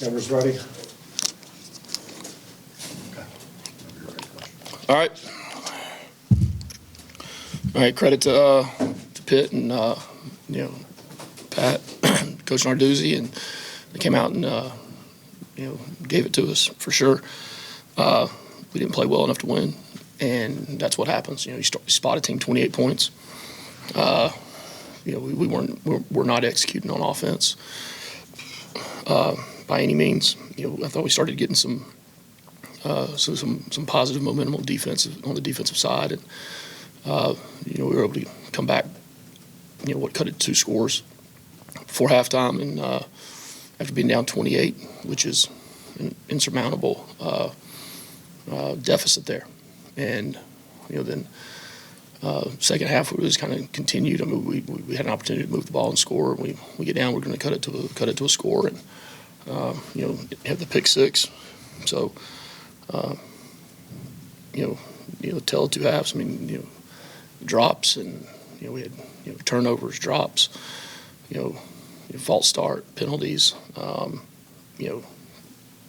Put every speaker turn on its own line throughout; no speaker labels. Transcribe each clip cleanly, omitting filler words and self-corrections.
Cameras ready?
All right. All right. Credit to Pitt and Pat, Coach Narduzzi, and they came out and gave it to us for sure. We didn't play well enough to win, and that's what happens. You spot a team 28 points. We're not executing on offense by any means. I thought we started getting some positive momentum on the defensive side, and we were able to come back. Cut it 2 scores before halftime, and after being down 28, which is an insurmountable deficit there, and then second half we just kind of continued. I mean, we had an opportunity to move the ball and score. We get down, we're going to cut it to a score, and have the pick 6. So tell 2 halves. I mean, drops, and we had turnovers, drops, false start, penalties,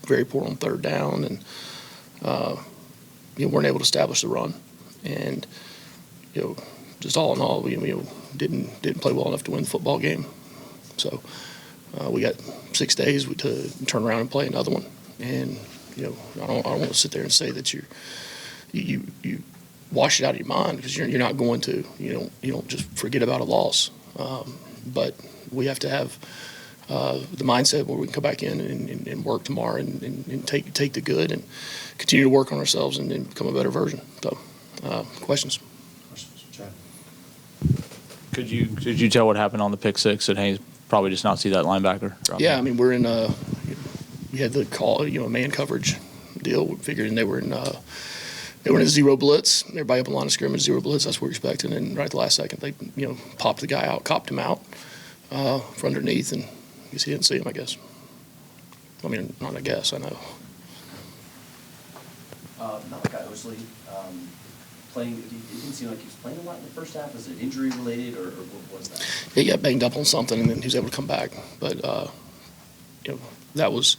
very poor on third down, and weren't able to establish the run, and just all in all, we didn't play well enough to win the football game. So we got 6 days to turn around and play another one, and I don't want to sit there and say that you wash it out of your mind, because you're not going to. You don't just forget about a loss, but we have to have the mindset where we can come back in and work tomorrow and take the good and continue to work on ourselves and become a better version. So, questions?
Chad.
Could you tell what happened on the pick 6? Did Haynes probably just not see that linebacker?
Yeah, I mean, we're in we had the call, a man coverage deal. We figured they were in a zero blitz. Everybody up in line of scrimmage, zero blitz. That's what we're expecting. And right at the last second, they popped the guy out, copped him out from underneath, and I guess he didn't see him. I guess. I mean, not I guess. I know.
Malachi Osley playing. It didn't seem like he was playing a lot in the first half. Was it injury related, or what was that?
Yeah, he got banged up on something, and then he was able to come back. But that was.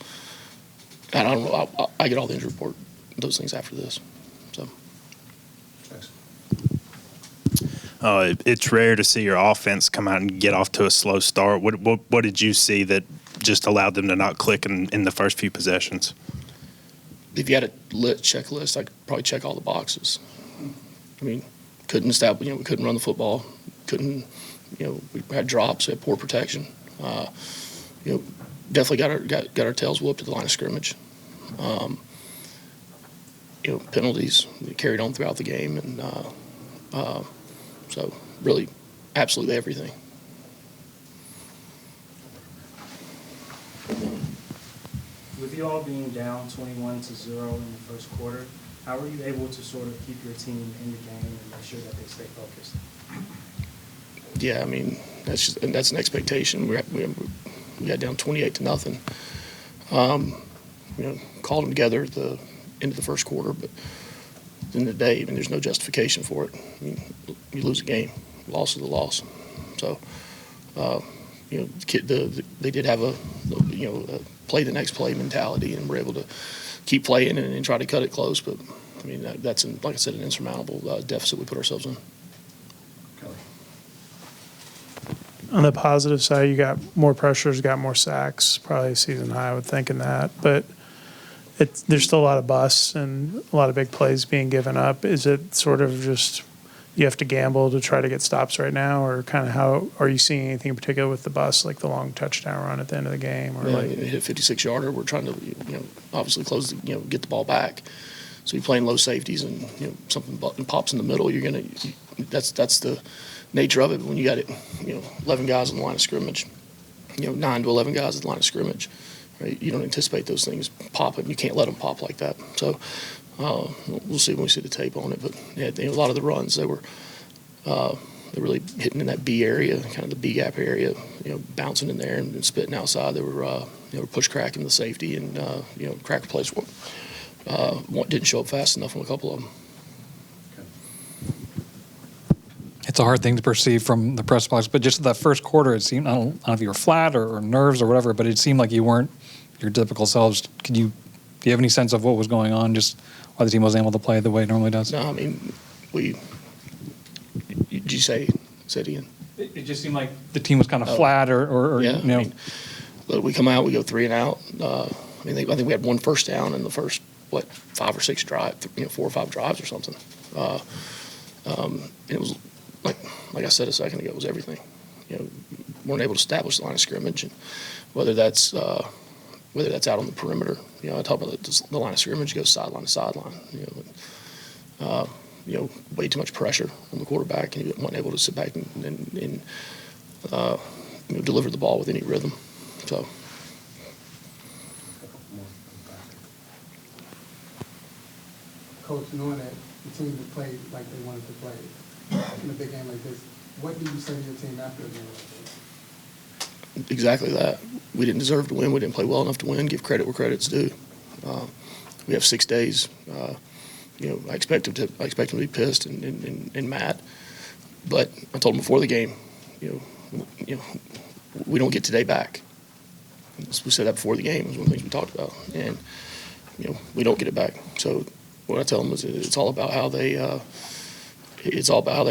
I don't know. I get all the injury report, those things after this. So.
It's rare to see your offense come out and get off to a slow start. What did you see that just allowed them to not click in the first few possessions?
If you had a checklist, I could probably check all the boxes. I mean, couldn't establish. We couldn't run the football. Couldn't. We had drops. We had poor protection. Definitely got our tails whooped at the line of scrimmage. Penalties carried on throughout the game, and so really, absolutely everything.
With you all being down 21-0 in the first quarter, how were you able to sort of keep your team in the game and make sure that they stay focused?
Yeah, I mean, that's an expectation. We got down 28-0. Called them together at the end of the first quarter, but at the end of the day, I mean, there's no justification for it. I mean, you lose a game, loss is a loss. So, they did have a play the next play mentality, and we're able to keep playing and try to cut it close. But I mean, that's like I said, an insurmountable deficit we put ourselves in.
On the positive side, you got more pressures, got more sacks, probably season high, I would think, in that. But there's still a lot of busts and a lot of big plays being given up. Is it sort of just you have to gamble to try to get stops right now, or kind of how are you seeing anything in particular with the busts, like the long touchdown run at the end of the game? Or
hit a 56-yarder. We're trying to obviously close get the ball back. So you're playing low safeties, and something pops in the middle. You're gonna that's the nature of it. When you got 11 guys on the line of scrimmage, 9 to 11 guys at the line of scrimmage, right? You don't anticipate those things popping. You can't let them pop like that. So we'll see when we see the tape on it. But yeah, a lot of the runs they're really hitting in that B area, kind of the B gap area, bouncing in there and spitting outside. They were push cracking the safety, and cracker plays didn't show up fast enough on a couple of them.
It's a hard thing to perceive from the press box, but just that first quarter, it seemed, I don't know if you were flat or nerves or whatever, but it seemed like you weren't your typical selves. Do you have any sense of what was going on, just why the team wasn't able to play the way it normally does?
No, I mean, did you say it again?
It just seemed like the team was kind of flat, or
Yeah,
you know.
I mean, look, we come out, we go 3 and out. I think we had 1 first down in the first 5 or 6 drives, 4 or 5 drives or something. It was like I said a second ago, it was everything. Weren't able to establish the line of scrimmage, and whether that's out on the perimeter. I talk about the line of scrimmage goes sideline to sideline. Way too much pressure on the quarterback, and he wasn't able to sit back and deliver the ball with any rhythm. So.
Coach, knowing that the team would play like they wanted to play in a big game like this, what do you say to your team after a game like this?
Exactly that. We didn't deserve to win. We didn't play well enough to win. Give credit where credit's due. We have 6 days. I expect them to be pissed and mad. But I told them before the game, we don't get today back. We said that before the game. It was one of the things we talked about, and we don't get it back. So what I tell them is it's all about how they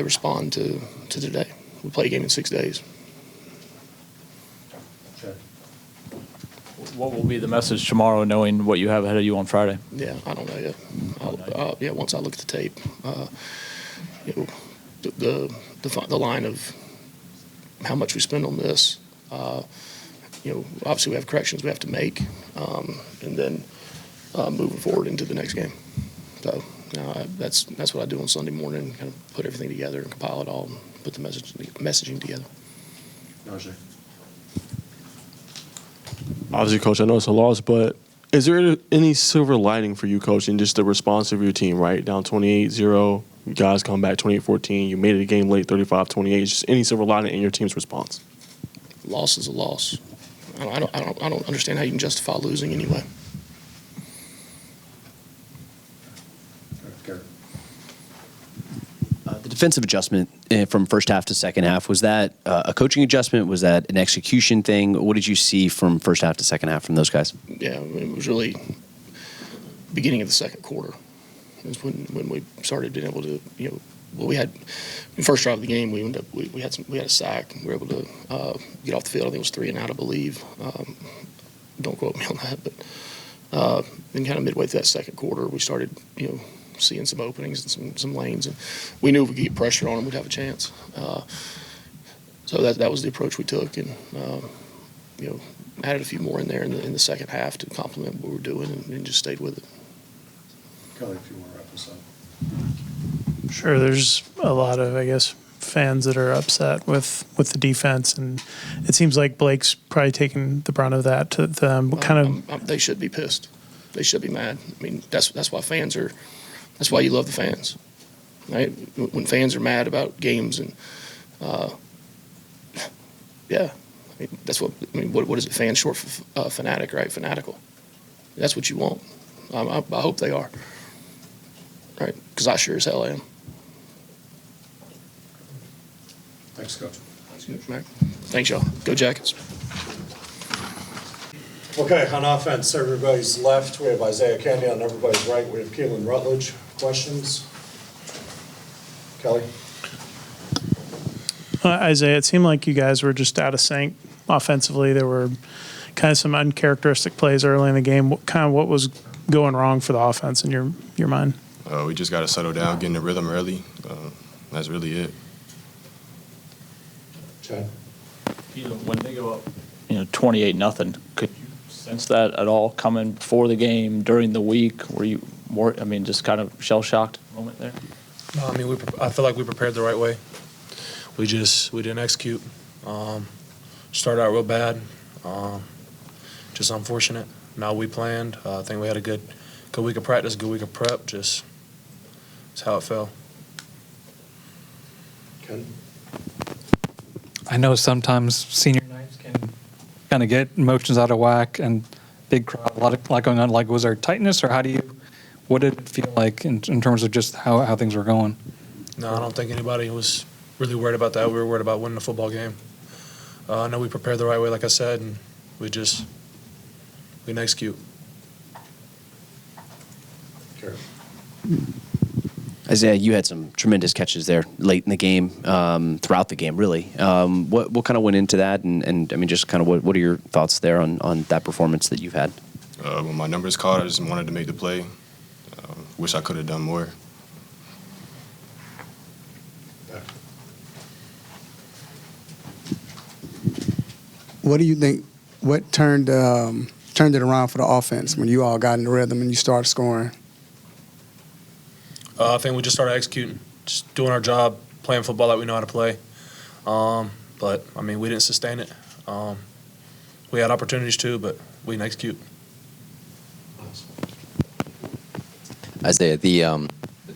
respond to today. We play a game in 6 days.
What will be the message tomorrow, knowing what you have ahead of you on Friday?
Yeah, I don't know yet. Once I look at the tape, the line of how much we spend on this. Obviously we have corrections we have to make, and then moving forward into the next game. So that's what I do on Sunday morning, kind of put everything together and compile it all and put the messaging together.
Obviously, Coach, I know it's a loss, but is there any silver lining for you, Coach, in just the response of your team, right? Down 28-0, you guys come back 28-14, you made it a game late 35-28. Just any silver lining in your team's response?
Loss is a loss. I don't understand how you can justify losing anyway.
The defensive adjustment from first half to second half, was that a coaching adjustment? Was that an execution thing? What did you see from first half to second half from those guys?
Yeah, it was really beginning of the second quarter. It was when we started being able to, we had the first drive of the game. We had a sack. We were able to get off the field. I think it was 3 and out, I believe. Don't quote me on that, but then kind of midway through that second quarter, we started, seeing some openings and some lanes, and we knew if we could get pressure on them, we'd have a chance. So that was the approach we took, and added a few more in there in the second half to complement what we were doing, and just stayed with it.
Kelly, if you want to wrap this up.
Sure, there's a lot of, I guess, fans that are upset with the defense, and it seems like Blake's probably taking the brunt of that to them.
They should be pissed. They should be mad. I mean, that's why fans are. That's why you love the fans, right? When fans are mad about games, and yeah, that's what I mean. What is it? Fan short for fanatic, right? Fanatical. That's what you want. I hope they are, right? Because I sure as hell am.
Thanks, Coach.
Thanks, y'all. Go Jackets.
Okay, on offense, everybody's left. We have Isaiah Candy. On everybody's right, we have Keelan Rutledge. Questions? Kelly?
Isaiah, it seemed like you guys were just out of sync offensively. There were kind of some uncharacteristic plays early in the game. What was going wrong for the offense in your mind?
We just got to settle down, get in the rhythm early. That's really it.
Chad?
When they go up, 28-0, could you sense that at all coming before the game, during the week? Were you more, just kind of shell-shocked moment there?
No, I feel like we prepared the right way. We didn't execute. Started out real bad. Just unfortunate. Now we planned. I think we had a good week of practice, good week of prep. Just it's how it fell.
Ken?
I know sometimes senior nights can kind of get emotions out of whack, and big crowd, a lot going on. Like, was there tightness, or what did it feel like in terms of just how things were going?
No, I don't think anybody was really worried about that. We were worried about winning the football game. I know we prepared the right way, like I said, and we just we can execute.
Karen.
Isaiah, you had some tremendous catches there late in the game, throughout the game, really. What kind of went into that? And I mean, just kind of what are your thoughts there on that performance that you've had?
When my numbers called, I just wanted to make the play. Wish I could have done more.
What do you think, what turned it around for the offense when you all got in the rhythm and you started scoring?
I think we just started executing, just doing our job, playing football that we know how to play. But, I mean, we didn't sustain it. We had opportunities too, but we didn't execute.
Isaiah, the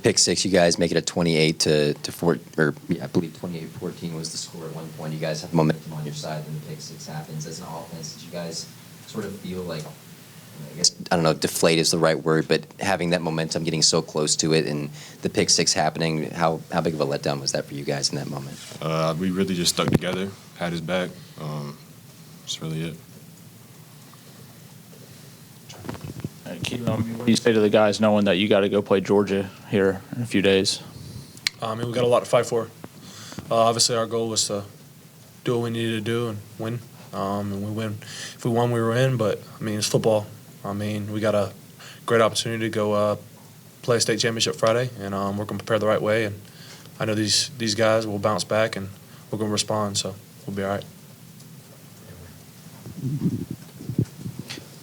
pick six, you guys make it a 28 to 4, or yeah, I believe 28-14 was the score at one point. You guys have momentum on your side, then the pick six happens. As an offense, did you guys sort of feel like, I guess, I don't know, deflate is the right word, but having that momentum, getting so close to it, and the pick six happening, how big of a letdown was that for you guys in that moment?
We really just stuck together, had his back. That's really it.
What do you say to the guys knowing that you got to go play Georgia here in a few days?
I mean, we got a lot to fight for. Obviously, our goal was to do what we needed to do and win. And we win. If we won, we were in. But I mean, it's football. I mean, we got a great opportunity to go play a state championship Friday, and we're going to prepare the right way. And I know these guys will bounce back, and we're going to respond. So we'll be all right.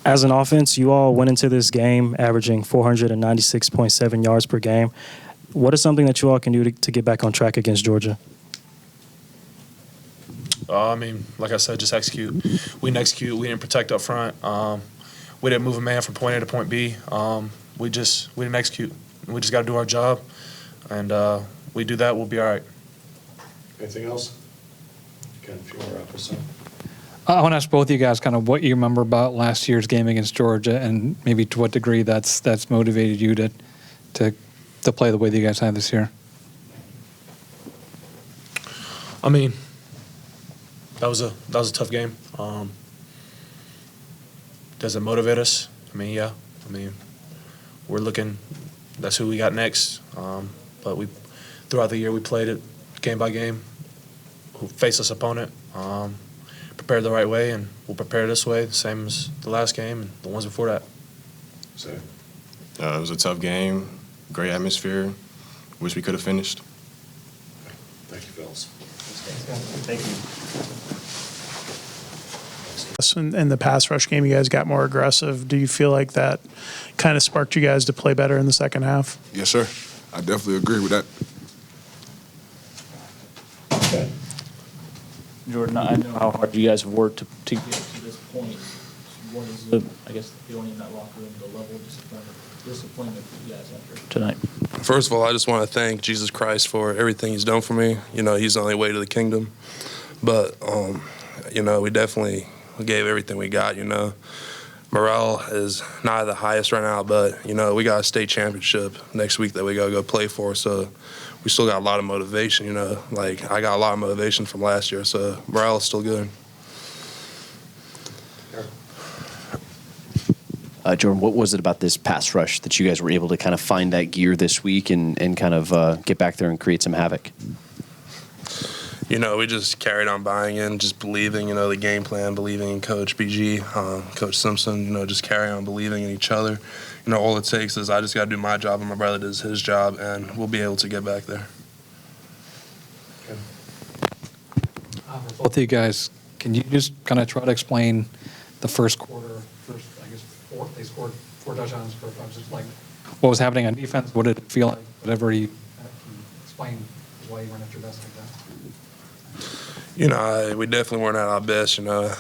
As an offense, you all went into this game averaging 496.7 yards per game. What is something that you all can do to get back on track against Georgia?
I mean, like I said, just execute. We didn't execute. We didn't protect up front. We didn't move a man from point A to point B. We didn't execute. We just got to do our job, and we do that, we'll be all right.
Anything else? Ken, if you want to wrap us up.
I want to ask both of you guys kind of what you remember about last year's game against Georgia, and maybe to what degree that's motivated you to play the way that you guys have this year.
I mean, that was a tough game. Does it motivate us? I mean, yeah. I mean, we're looking. That's who we got next. But throughout the year we played it game by game. Who faced this opponent? Prepared the right way, and we'll prepare this way, the same as the last game and the ones before that.
Say.
It was a tough game, great atmosphere. Wish we could have finished.
Thank you, fellas.
Thank you.
In the pass rush game, you guys got more aggressive. Do you feel like that kind of sparked you guys to play better in the second half?
Yes, sir. I definitely agree with that.
Okay.
Jordan, I know how hard you guys have worked to get to this point. What is the feeling in that locker room, the level of disappointment for you guys after tonight?
First of all, I just want to thank Jesus Christ for everything he's done for me. You know, he's the only way to the kingdom. But, you know, we definitely gave everything we got, you know. Morale is not the highest right now, but, you know, we got a state championship next week that we got to go play for, so we still got a lot of motivation, you know. Like, I got a lot of motivation from last year, so morale is still good.
Jordan, what was it about this pass rush that you guys were able to kind of find that gear this week and kind of get back there and create some havoc?
You know, we just carried on buying in, just believing, you know, the game plan, believing in Coach BG, Coach Simpson, you know, just carry on believing in each other. You know, all it takes is I just got to do my job and my brother does his job, and we'll be able to get back there.
For both of you guys, can you just kind of try to explain the first quarter? They scored 4 touchdowns. Just like what was happening on defense. What did it feel like? Whatever you explain why you weren't at your best like that.
You know, we definitely weren't at our best. You know,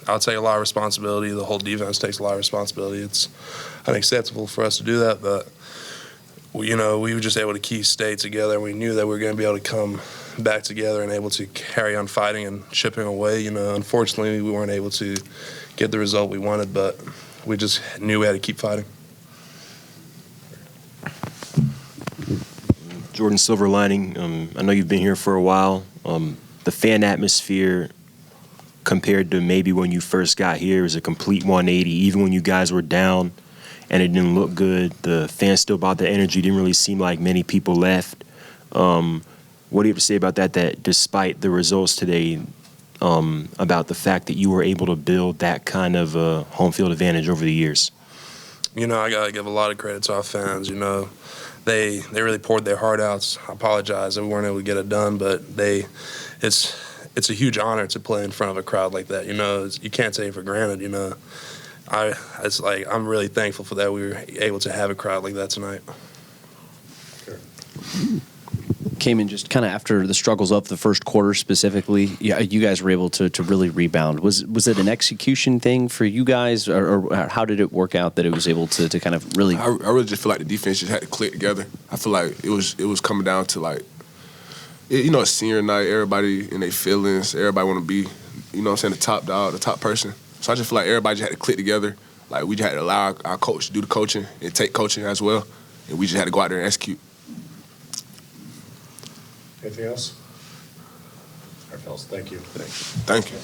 I'll take a lot of responsibility. The whole defense takes a lot of responsibility. It's unacceptable for us to do that, but you know, we were just able to keep state together. We knew that we were going to be able to come back together and able to carry on fighting and chipping away. You know, unfortunately, we weren't able to get the result we wanted, but we just knew we had to keep fighting.
Jordan, silver lining. I know you've been here for a while. The fan atmosphere compared to maybe when you first got here? It was a complete 180. Even when you guys were down and it didn't look good, the fans still brought the energy. Didn't really seem like many people left. What do you have to say about that, that despite the results today, about the fact that you were able to build that kind of home field advantage over the years?
You know, I got to give a lot of credit to our fans. You know, they really poured their heart out. I apologize that we weren't able to get it done, but it's a huge honor to play in front of a crowd like that. You know, you can't take it for granted. You know, I'm really thankful for that we were able to have a crowd like that tonight.
Came in just kind of after the struggles of the first quarter specifically. Yeah, you guys were able to really rebound. Was it an execution thing for you guys, or how did it work out that it was able to kind of really?
I really just feel like the defense just had to click together. I feel like it was coming down to like, you know, it's senior night, everybody in their feelings, everybody want to be, you know what I'm saying, the top dog, the top person. So I just feel like everybody just had to click together. Like we just had to allow our coach to do the coaching and take coaching as well, and we just had to go out there and execute.
Anything else? All right, fellas, thank you.
Thank you.